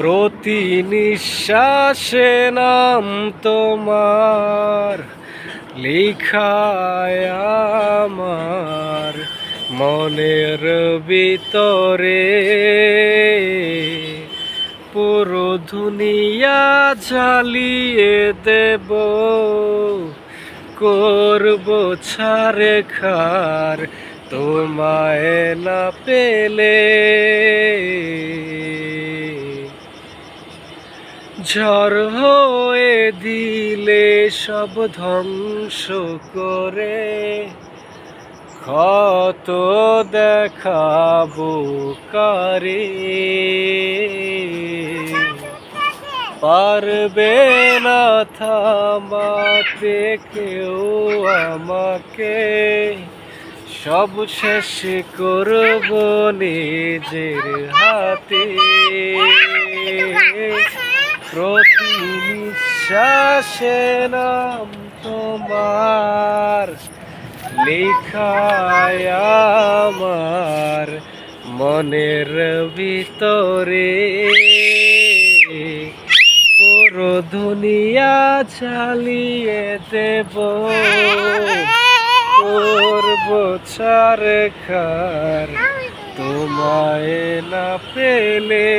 প্রতি নিঃশ্বাসে নাম তোমার লিখায় আমার মনের ভিতরে। পুরো দুনিয়া জ্বালিয়ে দেব, করব ছাড়ে খার তোমায় না পেলে। ঝড় হয়ে দিলে সব ধ্বংস করে, ক্ষত দেখাবো কারে। পারবে না থামাতে কেউ আমাকে, সব শেষ করব নিজের হাতে। প্রতি নিঃশ্বাসে নাম তোমার লিখায় আমার মনের ভিতরে। পুরো দুনিয়া চালিয়ে দেব, করব ছাড়ে খার তোমায় না পেলে।